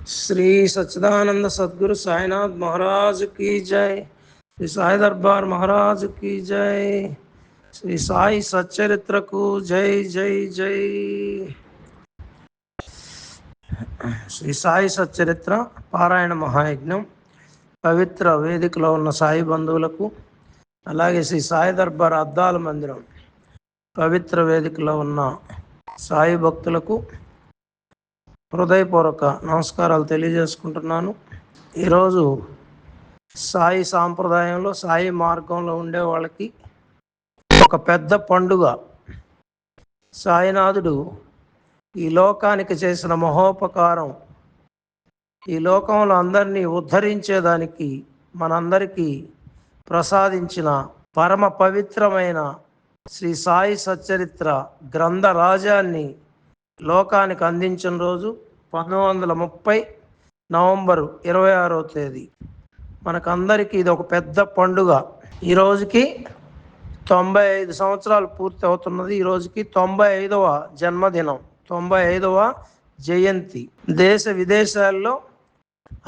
श्री सच्चिदानंद सद्गुरु साईनाथ महाराज की जय। श्री साई दरबार महाराज की जय। श्री साई सच्चरित्र को जय जय जय। శ్రీ సాయి సచ్చరిత్ర పారాయణ మహాయజ్ఞం పవిత్ర వేదికలో ఉన్న సాయి బంధువులకు, అలాగే శ్రీ సాయి దర్బార్ అద్దాల మందిరం పవిత్ర వేదికలో ఉన్న సాయి భక్తులకు హృదయపూర్వక నమస్కారాలు తెలియజేసుకుంటున్నాను. ఈరోజు సాయి సాంప్రదాయంలో, సాయి మార్గంలో ఉండే వాళ్ళకి ఒక పెద్ద పండుగ. సాయినాథుడు ఈ లోకానికి చేసిన మహోపకారం, ఈ లోకంలో అందరినీ ఉద్ధరించేదానికి మనందరికీ ప్రసాదించిన పరమ పవిత్రమైన శ్రీ సాయి సచ్చరిత్ర గ్రంథ రాజాన్ని లోకానికి అందించిన రోజు 1930 నవంబర్ 26వ తేదీ. మనకందరికీ ఇది ఒక పెద్ద పండుగ. ఈ రోజుకి 95 సంవత్సరాలు పూర్తి అవుతున్నది. ఈ రోజుకి 95వ జన్మదినం, 95వ జయంతి. దేశ విదేశాల్లో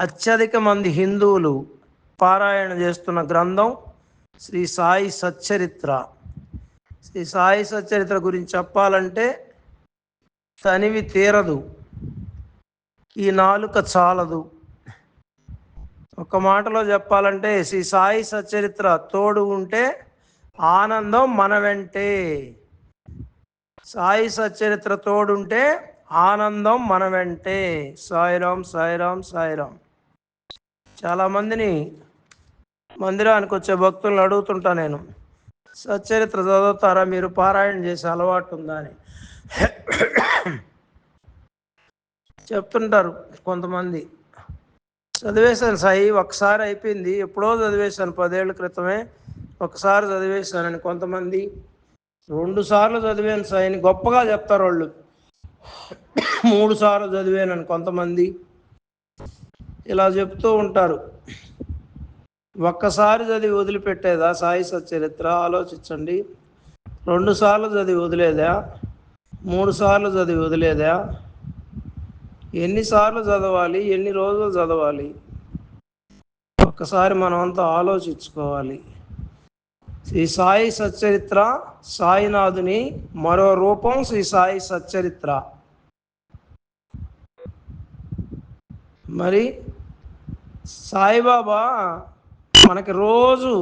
అత్యధిక మంది హిందువులు పారాయణ చేస్తున్న గ్రంథం శ్రీ సాయి సచ్చరిత్ర. శ్రీ సాయి సచ్చరిత్ర గురించి చెప్పాలంటే తనివి తీరదు, ఈ నాలుక చాలదు. ఒక మాటలో చెప్పాలంటే శ్రీ సాయి సచ్చరిత్ర తోడు ఉంటే ఆనందం మన వెంటే. సాయి సచ్చరిత్ర తోడుంటే ఆనందం మన వెంటే. సాయిరాం సాయిరాం సాయిరాం. చాలామందిని మందిరానికి వచ్చే భక్తులను అడుగుతుంటా నేను, సచ్చరిత్ర చదువుతారా, మీరు పారాయణ చేసే అలవాటు ఉందా అని చెప్తుంటారు కొంతమంది. చదివేశాను సాయి, ఒకసారి అయిపోయింది, ఎప్పుడో చదివేశాను, 10 ఏళ్ల క్రితమే ఒకసారి చదివేశానని కొంతమంది. 2 సార్లు చదివాను సాయిని గొప్పగా చెప్తారు వాళ్ళు. 3 సార్లు చదివానని కొంతమంది ఇలా చెప్తూ ఉంటారు. ఒక్కసారి చదివి వదిలిపెట్టేదా సాయి సచ్చరిత్ర? ఆలోచించండి. 2 సార్లు చదివి వదిలేదా? 3 సార్లు చదివి వదిలేదా? ఎన్నిసార్లు చదవాలి? ఎన్ని రోజులు చదవాలి? ఒక్కసారి మనమంతా ఆలోచించుకోవాలి. శ్రీ సాయి సచ్చరిత్ర సాయినాథుని మరో రూపం శ్రీ సాయి సచ్చరిత్ర. మరి సాయిబాబా మనకి రోజు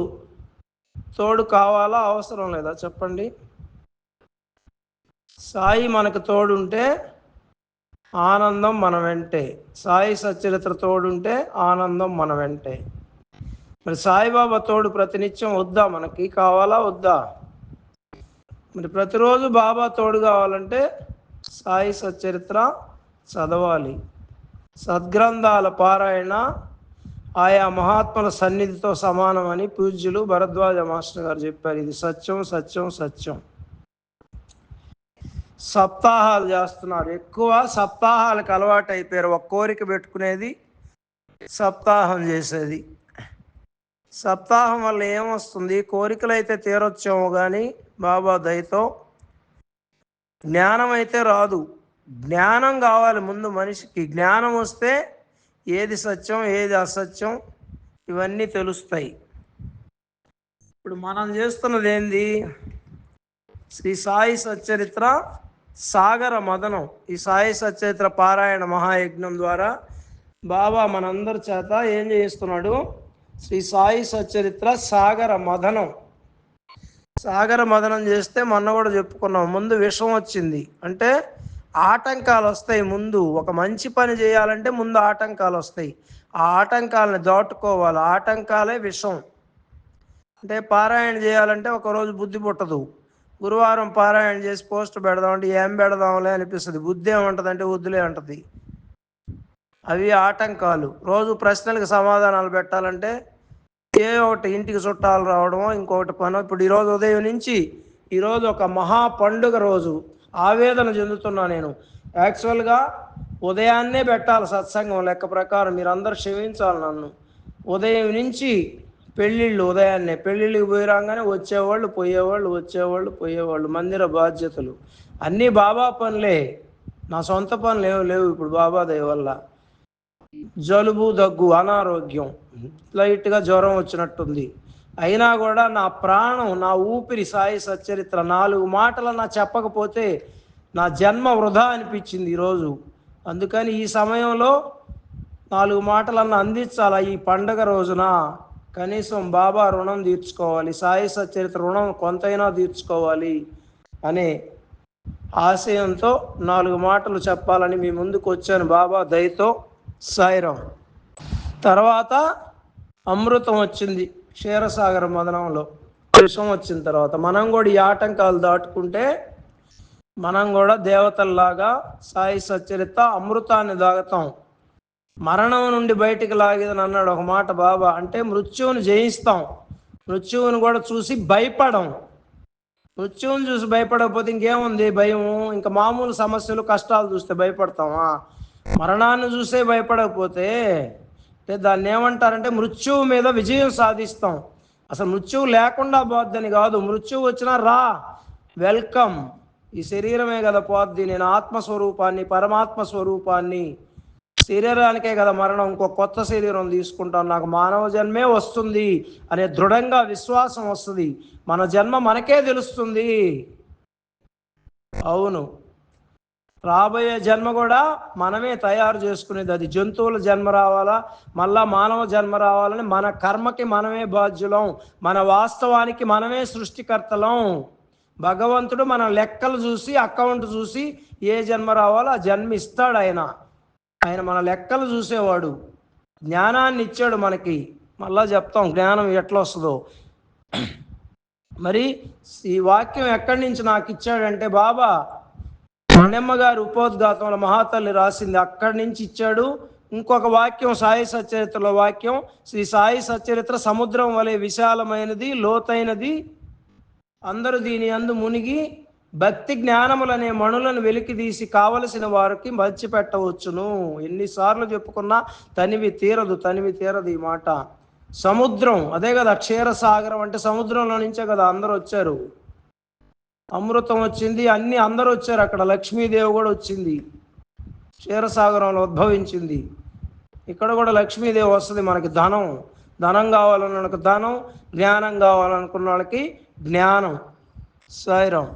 తోడు కావాలా, అవసరం లేదా చెప్పండి? సాయి మనకు తోడుంటే ఆనందం మన వెంటే. సాయి సచ్చరిత్ర తోడుంటే ఆనందం మన వెంటే. మరి సాయిబాబా తోడు ప్రతినిత్యం వద్దా? మనకి కావాలా వద్దా? మరి ప్రతిరోజు బాబా తోడు కావాలంటే సాయి సచ్చరిత్ర చదవాలి. సద్గ్రంథాల పారాయణ ఆయా మహాత్ముల సన్నిధితో సమానమని పూజ్యులు భరద్వాజ మాస్టర్ గారు చెప్పారు. ఇది సత్యం సత్యం సత్యం. సప్తాహాలు చేస్తున్నారు, ఎక్కువ సప్తాహాలకు అలవాటు అయిపోయారు. ఒక కోరిక పెట్టుకునేది, సప్తాహం చేసేది. సప్తాహం వల్ల ఏమొస్తుంది? కోరికలు అయితే తీరొచ్చేమో కానీ బాబా దయతో జ్ఞానం అయితే రాదు. జ్ఞానం కావాలి ముందు మనిషికి. జ్ఞానం వస్తే ఏది సత్యం ఏది అసత్యం ఇవన్నీ తెలుస్తాయి. ఇప్పుడు మనం చేస్తున్నది ఏంది? శ్రీ సాయి సచ్చరిత్ర సాగర మదనం. ఈ సాయి సచ్చరిత్ర పారాయణ మహాయజ్ఞం ద్వారా బాబా మనందరి చేత ఏం చేస్తున్నాడు? శ్రీ సాయి సచ్చరిత్ర సాగర మదనం. సాగర మదనం చేస్తే మొన్న కూడా చెప్పుకున్నాం, ముందు విషం వచ్చింది అంటే ఆటంకాలు వస్తాయి. ముందు ఒక మంచి పని చేయాలంటే ముందు ఆటంకాలు వస్తాయి. ఆ ఆటంకాలను దాటుకోవాలి. ఆటంకాలే విషం. అంటే పారాయణ చేయాలంటే ఒకరోజు బుద్ధి పుట్టదు. గురువారం పారాయణ చేసి పోస్ట్ పెడదామంటే ఏం పెడదాంలే అనిపిస్తుంది. బుద్ధి ఏమంటుంది అంటే వద్దులే అంటది. అవి ఆటంకాలు. రోజు ప్రశ్నలకు సమాధానాలు పెట్టాలంటే ఏ ఒకటి ఇంటికి చుట్టాలు రావడమో ఇంకొకటి పనో. ఇప్పుడు ఈరోజు ఉదయం నుంచి ఈరోజు ఒక మహా పండుగ రోజు. ఆవేదన చెందుతున్నా నేను. యాక్చువల్గా ఉదయాన్నే పెట్టాలి సత్సంగం లెక్క ప్రకారం. మీరు అందరూ క్షమించాలి నన్ను. ఉదయం నుంచి పెళ్ళిళ్ళు, ఉదయాన్నే పెళ్ళిళ్ళకి పోయి రాగానే వచ్చేవాళ్ళు పోయేవాళ్ళు, వచ్చేవాళ్ళు పోయేవాళ్ళు. మందిర బాధ్యతలు అన్నీ బాబా పనులే, నా సొంత పనులు ఏమి లేవు ఇప్పుడు బాబా దయ వల్ల. జలుబు, దగ్గు, అనారోగ్యం, లైట్గా జ్వరం వచ్చినట్టుంది, అయినా కూడా నా ప్రాణం, నా ఊపిరి సాయి సచ్చరిత్ర 4 మాటలన్నా చెప్పకపోతే నా జన్మ వృధా అనిపించింది ఈరోజు. అందుకని ఈ సమయంలో 4 మాటలన్నా అందించాలా ఈ పండగ రోజున. కనీసం బాబా రుణం తీర్చుకోవాలి, సాయి సచ్చరిత్ర రుణం కొంతైనా తీర్చుకోవాలి అనే ఆశయంతో 4 మాటలు చెప్పాలని మీ ముందుకు వచ్చాను బాబా దయతో. సాయిరాం. తర్వాత అమృతం వచ్చింది క్షీరసాగర మదనంలో. విషం వచ్చిన తర్వాత మనం కూడా ఈ ఆటంకాలు దాటుకుంటే మనం కూడా దేవతల్లాగా సాయి సచ్చరిత అమృతాన్ని తాగుతాం. మరణం నుండి బయటికి లాగేదని అన్నాడు ఒక మాట బాబా. అంటే మృత్యువుని జయిస్తాం, మృత్యువుని కూడా చూసి భయపడం. మృత్యువుని చూసి భయపడకపోతే ఇంకేముంది భయము? ఇంకా మామూలు సమస్యలు కష్టాలు చూస్తే భయపడతామా? మరణాన్ని చూసే భయపడకపోతే దాన్ని ఏమంటారంటే మృత్యువు మీద విజయం సాధిస్తాం. అసలు మృత్యువు లేకుండా పోద్దని కాదు, మృత్యువు వచ్చినా రా, వెల్కమ్. ఈ శరీరమే కదా పోద్ది, నేను ఆత్మస్వరూపాన్ని, పరమాత్మ స్వరూపాన్ని. శరీరానికే కదా మరణం, ఇంకో కొత్త శరీరం తీసుకుంటాం, నాకు మానవ జన్మే వస్తుంది అనే దృఢంగా విశ్వాసం వస్తుంది. మన జన్మ మనకే తెలుస్తుంది. అవును, రాబోయే జన్మ కూడా మనమే తయారు చేసుకునేది. అది జంతువుల జన్మ రావాలా, మళ్ళా మానవ జన్మ రావాలని మన కర్మకి మనమే బాధ్యులం, మన వాస్తవానికి మనమే సృష్టికర్తలం. భగవంతుడు మన లెక్కలు చూసి, అకౌంట్ చూసి ఏ జన్మ రావాలో ఆ జన్మ ఇస్తాడు. ఆయన మన లెక్కలు చూసేవాడు. జ్ఞానాన్ని ఇచ్చాడు మనకి. మళ్ళా చెప్తాం జ్ఞానం ఎట్లా వస్తుందో. మరి ఈ వాక్యం ఎక్కడి నుంచి నాకు ఇచ్చాడంటే బాబా మణెమ్మ గారి ఉపోద్ఘాతంలో మహాతల్లి రాసింది, అక్కడి నుంచి ఇచ్చాడు. ఇంకొక వాక్యం సాయి సచ్చరిత్రలో వాక్యం, శ్రీ సాయి సచ్చరిత్ర సముద్రం వలె విశాలమైనది, లోతైనది. అందరూ దీని యందు మునిగి భక్తి జ్ఞానములనే మణులను వెలికితీసి కావలసిన వారికి పంచిపెట్టవచ్చును. ఎన్నిసార్లు చెప్పుకున్నా తనివి తీరదు ఈ మాట. సముద్రం అదే కదా, క్షీరసాగరం అంటే సముద్రంలో నుంచే కదా అందరూ వచ్చారు. అమృతం వచ్చింది, అన్ని అందరూ వచ్చారు. అక్కడ లక్ష్మీదేవి కూడా వచ్చింది, క్షీరసాగరంలో ఉద్భవించింది. ఇక్కడ కూడా లక్ష్మీదేవి వస్తుంది. మనకి ధనం కావాలన్న వాళ్ళకి ధనం, జ్ఞానం కావాలనుకున్న వాళ్ళకి జ్ఞానం. సాయిరాం.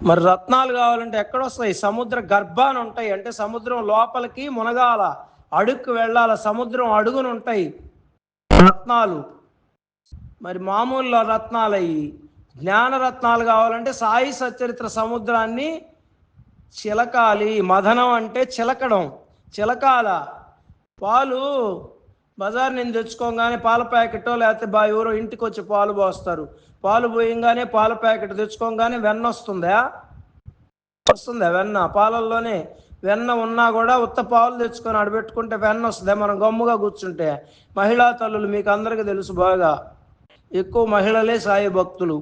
మరి రత్నాలు కావాలంటే ఎక్కడ వస్తాయి? సముద్ర గర్భాన ఉంటాయి. అంటే సముద్రం లోపలికి మునగాల, అడుక్కు వెళ్ళాల, సముద్రం అడుగును ఉంటాయి రత్నాలు. మరి మామూలు రత్నాలయ్యి జ్ఞానరత్నాలు కావాలంటే సాయి సచ్చరిత్ర సముద్రాన్ని చిలకాలి. మదనం అంటే చిలకడం, చిలకాల. పాలు బజార్ నుంచి తెచ్చుకోగానే పాల ప్యాకెటో లేకపోతే ఎవరో ఇంటికి వచ్చి పాలు పోస్తారు. పాలు పోయంగానే పాల ప్యాకెట్ తెచ్చుకోగానే వెన్న వస్తుందా? వెన్న పాలల్లోనే వెన్న ఉన్నా కూడా ఉత్త పాలు తెచ్చుకొని ఆడబెట్టుకుంటే వెన్న వస్తుందా? మనం గమ్ముగా కూర్చుంటే. మహిళా తల్లులు మీకు అందరికీ తెలుసు, బాగా ఎక్కువ మహిళలే సాయి భక్తులు.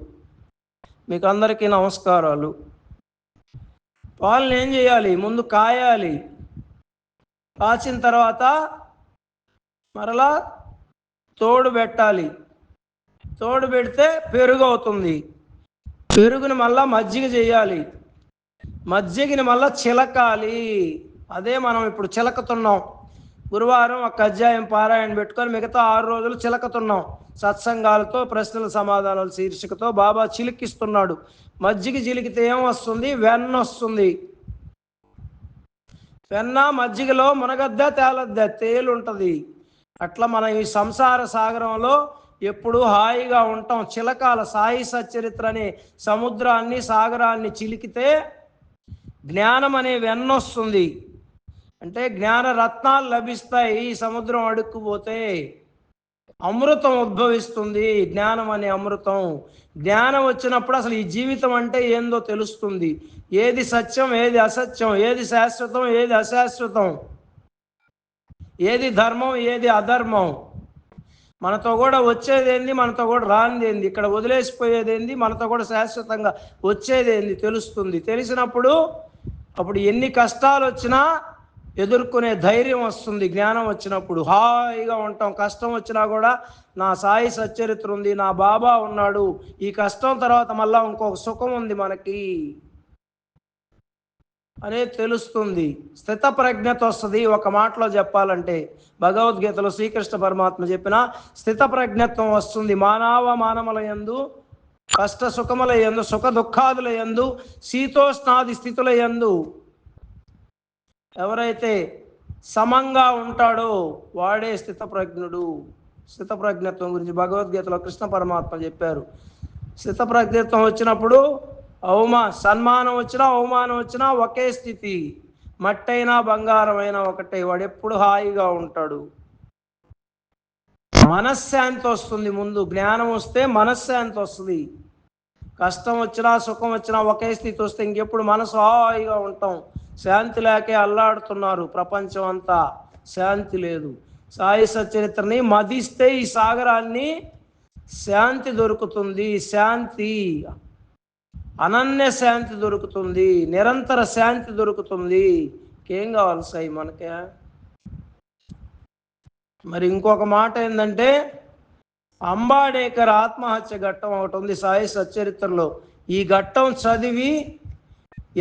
మీకు అందరికీ నమస్కారాలు. పాలను ఏం చేయాలి? ముందు కాయాలి, కాచిన తర్వాత మరలా తోడు పెట్టాలి. తోడు పెడితే పెరుగు అవుతుంది. పెరుగుని మళ్ళా మజ్జిగ చేయాలి, మజ్జిగని మళ్ళా చిలకాలి. అదే మనం ఇప్పుడు చిలకతున్నాం. గురువారం ఒక అధ్యాయం పారాయణ పెట్టుకొని మిగతా 6 రోజులు చిలకతున్నాం. సత్సంగాలతో, ప్రశ్నల సమాధానాల శీర్షికతో బాబా చిలికిస్తున్నాడు. మజ్జిగ చిలికితే ఏం వస్తుంది? వెన్న వస్తుంది. వెన్న మజ్జిగలో మునగద్దా తేలద్దా? తేలుంటుంది. అట్లా మనం ఈ సంసార సాగరంలో ఎప్పుడు హాయిగా ఉంటాం. చిలకాల సాయి సచ్చరిత్ర అనే సముద్రాన్ని, సాగరాన్ని చిలికితే జ్ఞానం అనే వెన్న వస్తుంది. అంటే జ్ఞాన రత్నాలు లభిస్తాయి. ఈ సముద్రం అడుక్కుపోతే అమృతం ఉద్భవిస్తుంది, జ్ఞానం అనే అమృతం. జ్ఞానం వచ్చినప్పుడు అసలు ఈ జీవితం అంటే ఏందో తెలుస్తుంది. ఏది సత్యం, ఏది అసత్యం, ఏది శాశ్వతం, ఏది అశాశ్వతం, ఏది ధర్మం, ఏది అధర్మం, మనతో కూడా వచ్చేదేంది, మనతో కూడా రానిదేంది, ఇక్కడ వదిలేసిపోయేదేంది, మనతో కూడా శాశ్వతంగా వచ్చేదేంది తెలుస్తుంది. తెలిసినప్పుడు అప్పుడు ఎన్ని కష్టాలు వచ్చినా ఎదుర్కొనే ధైర్యం వస్తుంది. జ్ఞానం వచ్చినప్పుడు హాయిగా ఉంటాం. కష్టం వచ్చినా కూడా నా సాయి సచ్చరిత్ర ఉంది, నా బాబా ఉన్నాడు. ఈ కష్టం తర్వాత మళ్ళా ఇంకొక సుఖం ఉంది మనకి. అనేది తెలుస్తుంది. స్థిత ప్రజ్ఞత వస్తుంది. ఒక మాటలో చెప్పాలంటే భగవద్గీతలో శ్రీకృష్ణ పరమాత్మ చెప్పిన స్థిత ప్రజ్ఞత్వం వస్తుంది. మానవుల యందు కష్ట సుఖముల యందు, సుఖ దుఃఖాదుల యందు, శీతోష్ణాది స్థితుల యందు ఎవరైతే సమంగా ఉంటాడో వాడే స్థితప్రజ్ఞుడు. స్థితప్రజ్ఞత్వం గురించి భగవద్గీతలో కృష్ణ పరమాత్మ చెప్పారు. స్థితప్రజ్ఞత్వం వచ్చినప్పుడు సన్మానం వచ్చినా అవమానం వచ్చినా ఒకే స్థితి. మట్టైనా బంగారమైనా ఒకటే. వాడు ఎప్పుడు హాయిగా ఉంటాడు. మనశ్శాంతి వస్తుంది. ముందు జ్ఞానం వస్తే మనశ్శాంతి వస్తుంది. కష్టం వచ్చినా సుఖం వచ్చినా ఒకే స్థితి వస్తే ఇంకెప్పుడు మనసు హాయిగా ఉంటాం. శాంతి లేకే అల్లాడుతున్నారు ప్రపంచం అంతా. శాంతి లేదు. సాయి సచ్చరిత్రని మదిస్తే ఈ సాగరాన్ని శాంతి దొరుకుతుంది. శాంతి, అనన్య శాంతి దొరుకుతుంది. నిరంతర శాంతి దొరుకుతుంది. ఇంకేం కావాలి సాయి మనకే? మరి ఇంకొక మాట ఏంటంటే, అంబాడేకర్ ఆత్మహత్య ఘట్టం ఒకటి ఉంది సాయి సచ్చరిత్రలో. ఈ ఘట్టం చదివి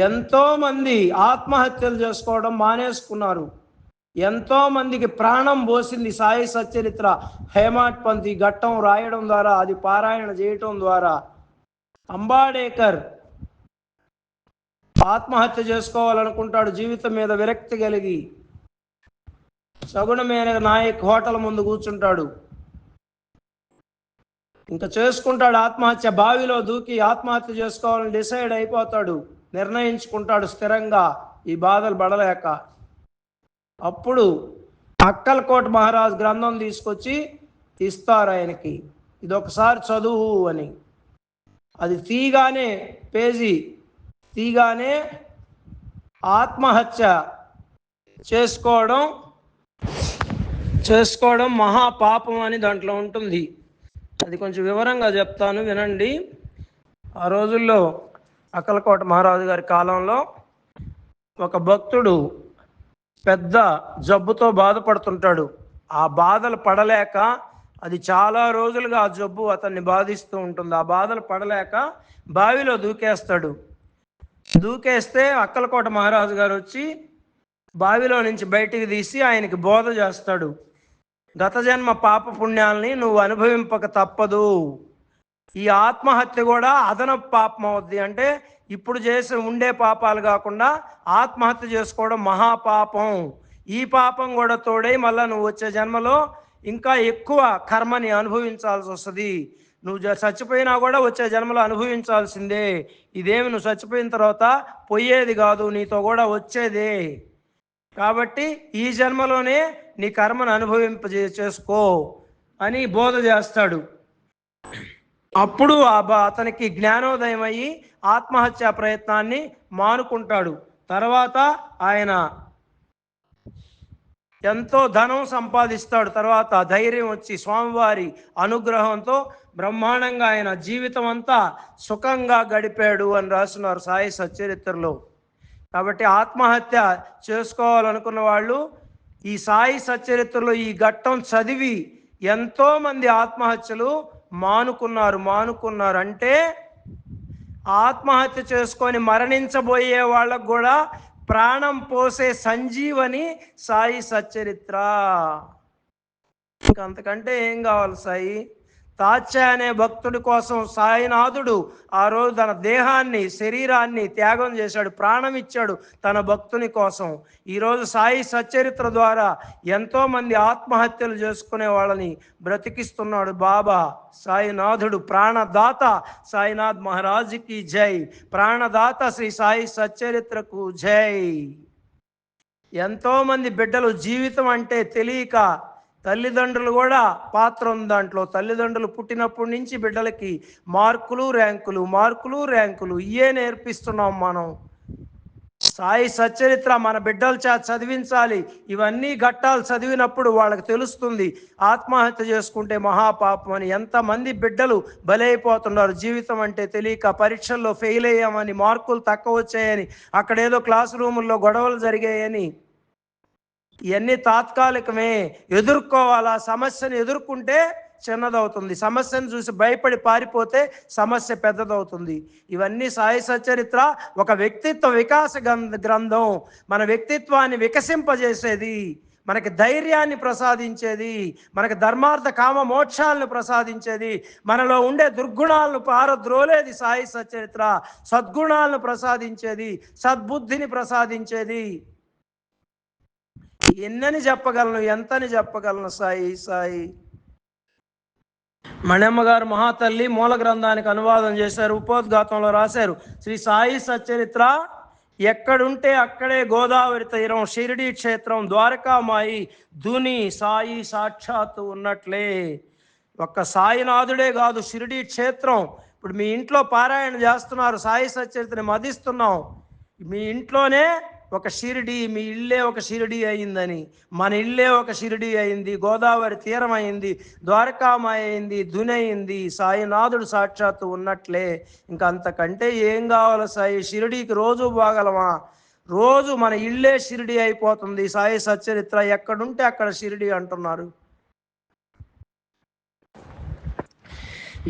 ఎంతోమంది ఆత్మహత్యలు చేసుకోవడం మానేసుకున్నారు. ఎంతోమందికి ప్రాణం పోసింది సాయి సచ్చరిత్ర. హేమాడ్ పంత్ ఈ ఘట్టం రాయడం ద్వారా, అది పారాయణ చేయటం ద్వారా. అంబాడేకర్ ఆత్మహత్య చేసుకోవాలనుకుంటాడు. జీవితం మీద విరక్తి కలిగి సగుణమైన నాయక్ హోటల్ ముందు కూర్చుంటాడు. ఇంకా చేసుకుంటాడు ఆత్మహత్య. బావిలో దూకి ఆత్మహత్య చేసుకోవాలని డిసైడ్ అయిపోతాడు. నిర్ణయించుకుంటాడు స్థిరంగా, ఈ బాధలు పడలేక. అప్పుడు అక్కల్కోట్ మహారాజ్ గ్రంథం తీసుకొచ్చి ఇస్తారు ఆయనకి. ఇది ఒకసారి చదువు అని. అది తీగానే, పేజీ తీగానే ఆత్మహత్య చేసుకోవడం మహాపాపం అని దాంట్లో ఉంటుంది. అది కొంచెం వివరంగా చెప్తాను, వినండి. ఆ రోజుల్లో అక్కలకోట మహారాజు గారి కాలంలో ఒక భక్తుడు పెద్ద జబ్బుతో బాధపడుతుంటాడు. ఆ బాధలు పడలేక, అది చాలా రోజులుగా ఆ జబ్బు అతన్ని బాధిస్తూ ఉంటుంది. ఆ బాధలు పడలేక బావిలో దూకేస్తాడు. దూకేస్తే అక్కలకోట మహారాజు గారు వచ్చి బావిలో నుంచి బయటికి తీసి ఆయనకి బోధ చేస్తాడు. గత జన్మ పాప పుణ్యాలని నువ్వు అనుభవింపక తప్పదు. ఈ ఆత్మహత్య కూడా అదనపు పాపం అవుద్ది. అంటే ఇప్పుడు చేసి ఉండే పాపాలు కాకుండా ఆత్మహత్య చేసుకోవడం మహాపాపం. ఈ పాపం కూడా తోడై మళ్ళీ నువ్వు వచ్చే జన్మలో ఇంకా ఎక్కువ కర్మని అనుభవించాల్సి వస్తుంది. నువ్వు చచ్చిపోయినా కూడా వచ్చే జన్మలో అనుభవించాల్సిందే. ఇదేమి నువ్వు చచ్చిపోయిన తర్వాత పోయేది కాదు, నీతో కూడా వచ్చేదే. కాబట్టి ఈ జన్మలోనే నీ కర్మను చేసుకో అని బోధ చేస్తాడు. అప్పుడు అతనికి జ్ఞానోదయం అయ్యి ఆత్మహత్యా ప్రయత్నాన్ని మానుకుంటాడు. తర్వాత ఆయన ఎంతో ధనం సంపాదిస్తాడు. తర్వాత ధైర్యం వచ్చి స్వామివారి అనుగ్రహంతో బ్రహ్మాండంగా ఆయన జీవితం అంతా సుఖంగా గడిపాడు అని రాస్తున్నారు సాయి సచ్చరిత్రలో. కాబట్టి ఆత్మహత్య చేసుకోవాలనుకున్న వాళ్ళు ఈ సాయి సచ్చరిత్రలో ఈ ఘట్టం చదివి ఎంతోమంది ఆత్మహత్యలు మానుకున్నారు. అంటే ఆత్మహత్య చేసుకొని మరణించబోయే వాళ్ళకు కూడా ప్రాణం పోసే సంజీవని సాయి సచ్చరిత్ర. ఇంకంతకంటే ఏం కావాలి సాయి? తాత్య అనే భక్తుడి కోసం సాయినాథుడు ఆ రోజు తన దేహాన్ని, శరీరాన్ని త్యాగం చేశాడు, ప్రాణం ఇచ్చాడు తన భక్తుని కోసం. ఈరోజు సాయి సచ్చరిత్ర ద్వారా ఎంతోమంది ఆత్మహత్యలు చేసుకునే వాళ్ళని బ్రతికిస్తున్నాడు బాబా సాయినాథుడు. ప్రాణదాత సాయినాథ్ మహారాజుకి జై. ప్రాణదాత శ్రీ సాయి సచ్చరిత్రకు జై. ఎంతోమంది బిడ్డలు జీవితం అంటే తెలియక, తల్లిదండ్రులు కూడా పాత్ర ఉంది దాంట్లో. తల్లిదండ్రులు పుట్టినప్పటి నుంచి బిడ్డలకి మార్కులు ర్యాంకులు ఇవే నేర్పిస్తున్నాం మనం. సాయి సచ్చరిత్ర మన బిడ్డల చదివించాలి. ఇవన్నీ ఘట్టాలు చదివినప్పుడు వాళ్ళకి తెలుస్తుంది ఆత్మహత్య చేసుకుంటే మహాపాపం అని. ఎంతమంది బిడ్డలు బలైపోతున్నారు జీవితం అంటే తెలియక. పరీక్షల్లో ఫెయిల్ అయ్యామని, మార్కులు తక్కువ వచ్చాయని, అక్కడేదో క్లాస్ రూముల్లో గొడవలు జరిగాయని. ఇవన్నీ తాత్కాలికమే. ఎదుర్కోవాలా సమస్యను ఎదుర్కొంటే చిన్నదవుతుంది. సమస్యను చూసి భయపడి పారిపోతే సమస్య పెద్దదవుతుంది. ఇవన్నీ సాయి సచ్చరిత్ర ఒక వ్యక్తిత్వ వికాస గ్రంథం. మన వ్యక్తిత్వాన్ని వికసింపజేసేది, మనకి ధైర్యాన్ని ప్రసాదించేది, మనకి ధర్మార్థ కామ మోక్షాలను ప్రసాదించేది, మనలో ఉండే దుర్గుణాలను పారద్రోలేది సాయి సచ్చరిత్ర, సద్గుణాలను ప్రసాదించేది, సద్బుద్ధిని ప్రసాదించేది. ఎన్నని చెప్పగలను, ఎంతని చెప్పగలను. సాయి సాయి మణమ్మ గారు మహాతల్లి మూల గ్రంథానికి అనువాదం చేశారు, ఉపోద్ఘాతంలో రాశారు. శ్రీ సాయి సచ్చరిత్ర ఎక్కడుంటే అక్కడే గోదావరి తీరం, షిరిడి క్షేత్రం, ద్వారకామాయి, ధుని సాయి సాక్షాత్తు ఉన్నట్లే. ఒక్క సాయినాథుడే కాదు, షిరిడి క్షేత్రం. ఇప్పుడు మీ ఇంట్లో పారాయణ చేస్తున్నారు, సాయి సచ్చరిత్రని మదిస్తున్నాం. మీ ఇంట్లోనే ఒక షిరిడి, మీ ఇల్లే ఒక షిరిడి అయిందని, మన ఇల్లే ఒక షిరిడి అయింది, గోదావరి తీరం అయింది, ద్వారకామాయ అయింది, ధుని అయింది. సాయినాథుడు సాక్షాత్తు ఉన్నట్లే. ఇంకా అంతకంటే ఏం కావాలి సాయి? షిరిడీకి రోజు పోగలమా? రోజు మన ఇల్లే షిరిడి అయిపోతుంది. సాయి సచ్చరిత్ర ఎక్కడుంటే అక్కడ షిరిడి అంటున్నారు.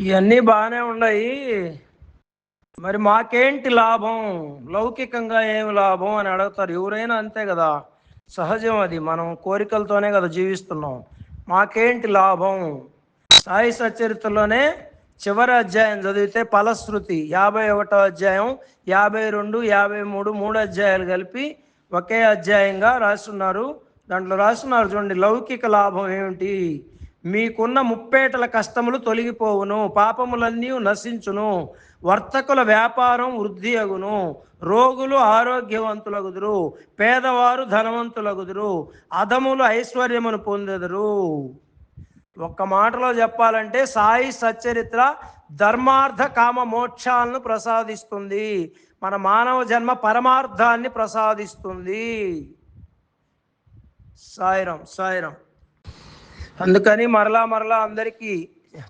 ఇవన్నీ బాగానే ఉన్నాయి, మరి మాకేంటి లాభం? లౌకికంగా ఏమి లాభం అని అడుగుతారు. ఎవరైనా అంతే కదా, సహజం అది. మనం కోరికలతోనే కదా జీవిస్తున్నాం. మాకేంటి లాభం? సాయి సచ్చరిత్రలోనే చివరి అధ్యాయం చదివితే ఫలశ్రుతి 51వ అధ్యాయం, 52, 53 3 అధ్యాయాలు కలిపి ఒకే అధ్యాయంగా రాస్తున్నారు. దాంట్లో రాస్తున్నారు చూడండి, లౌకిక లాభం ఏమిటి? మీకున్న ముప్పేటల కష్టములు తొలగిపోవును, పాపములన్నీ నశించును, వర్తకుల వ్యాపారం వృద్ధి అగును, రోగులు ఆరోగ్యవంతులగుదురు, పేదవారు ధనవంతులగుదురు, అధములు ఐశ్వర్యమును పొందెదరు. ఒక్క మాటలో చెప్పాలంటే సాయి సచ్చరిత్ర ధర్మార్థ కామ మోక్షాలను ప్రసాదిస్తుంది. మన మానవ జన్మ పరమార్థాన్ని ప్రసాదిస్తుంది. సాయిరాం సాయిరాం. అందుకని మరలా అందరికీ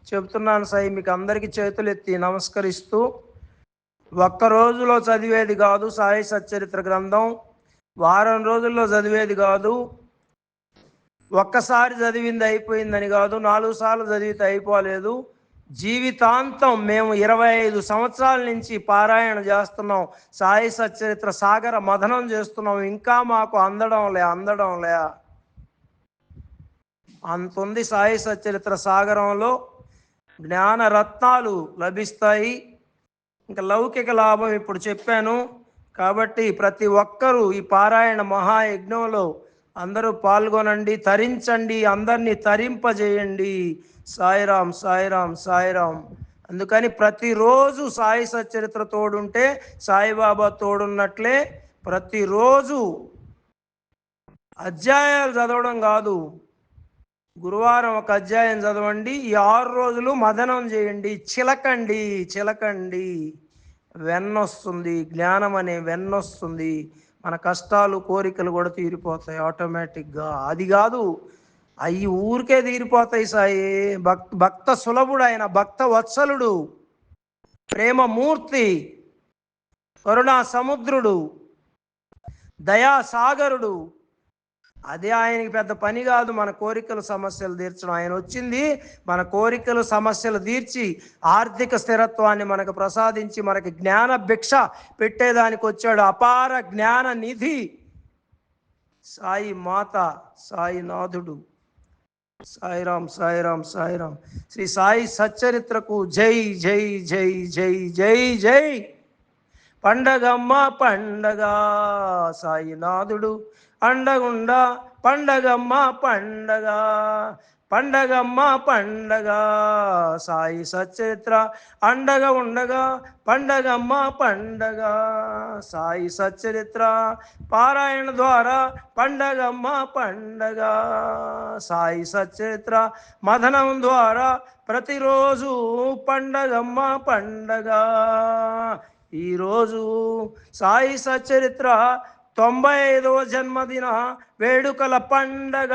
చెబుతున్నాను సాయి, మీకు అందరికీ చేతులు ఎత్తి నమస్కరిస్తూ, ఒక్క రోజులో చదివేది కాదు సాయి సచ్చరిత్ర గ్రంథం, వారం రోజుల్లో చదివేది కాదు, ఒక్కసారి చదివింది అయిపోయిందని కాదు, 4 సార్లు చదివితే అయిపోలేదు. జీవితాంతం మేము 25 సంవత్సరాల నుంచి పారాయణ చేస్తున్నాం, సాయి సచ్చరిత్ర సాగర మథనం చేస్తున్నాం. ఇంకా మాకు అందడంలే అంతుంది. సాయి సచ్చరిత్ర సాగరంలో జ్ఞాన రత్నాలు లభిస్తాయి. ఇంకా లౌకిక లాభం ఇప్పుడు చెప్పాను. కాబట్టి ప్రతి ఒక్కరూ ఈ పారాయణ మహాయజ్ఞంలో అందరూ పాల్గొనండి, తరించండి, అందరినీ తరింపజేయండి. సాయిరాం సాయిరాం సాయిరాం. అందుకని ప్రతిరోజు సాయి సచ్చరిత్ర తోడుంటే సాయిబాబా తోడున్నట్లే. ప్రతిరోజు అధ్యాయాలు చదవడం కాదు, గురువారం ఒక అధ్యాయం చదవండి, ఈ 6 రోజులు మదనం చేయండి, చిలకండి. వెన్నొస్తుంది, జ్ఞానం అనే వెన్నొస్తుంది. మన కష్టాలు కోరికలు కూడా తీరిపోతాయి ఆటోమేటిక్గా. అది కాదు, అవి ఊరికే తీరిపోతాయి. సాయి భక్త సులభుడు, ఆయన భక్త వత్సలుడు, ప్రేమమూర్తి, కరుణా సముద్రుడు, దయా సాగరుడు. అదే ఆయనకి పెద్ద పని కాదు మన కోరికలు సమస్యలు తీర్చడం. ఆయన వచ్చింది మన కోరికలు సమస్యలు తీర్చి ఆర్థిక స్థిరత్వాన్ని మనకు ప్రసాదించి మనకి జ్ఞాన భిక్ష పెట్టేదానికి వచ్చాడు. అపార జ్ఞాన నిధి సాయి మాత, సాయినాథుడు. సాయిరాం సాయిరాం సాయిరాం. శ్రీ సాయి సచ్చరిత్రకు జై జై జై జై జై జై. పండగమ్మ పండగ, సాయినాథుడు అండగుండా, పండగమ్మ పండగ, పండగమ్మ పండగ, సాయి సచ్చరిత్ర అండగా ఉండగా, పండగమ్మ పండగ, సాయి సచ్చరిత్ర పారాయణ ద్వారా పండగమ్మ పండగ, సాయి సచ్చరిత్ర మథనం ద్వారా ప్రతిరోజు పండగమ్మ పండగ. ఈరోజు సాయి సచ్చరిత్ర 95వ జన్మదిన వేడుకల పండగ.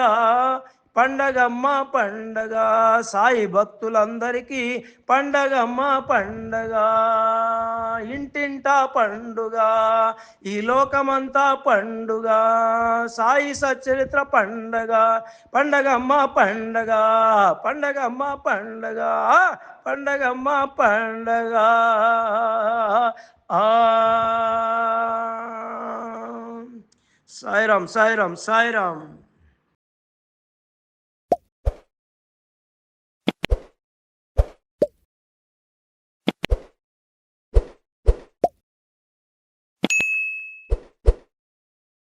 పండగమ్మ పండగ, సాయి భక్తులందరికీ పండగమ్మ పండగ. ఇంటింటా పండుగ, ఈ లోకమంతా పండుగ, సాయి సచరిత్ర పండగ. పండగమ్మ పండగ, పండగమ్మ పండగ, పండగమ్మ పండగ. ఆ సాయిరామ్ సాయిరామ్ సాయిరామ్.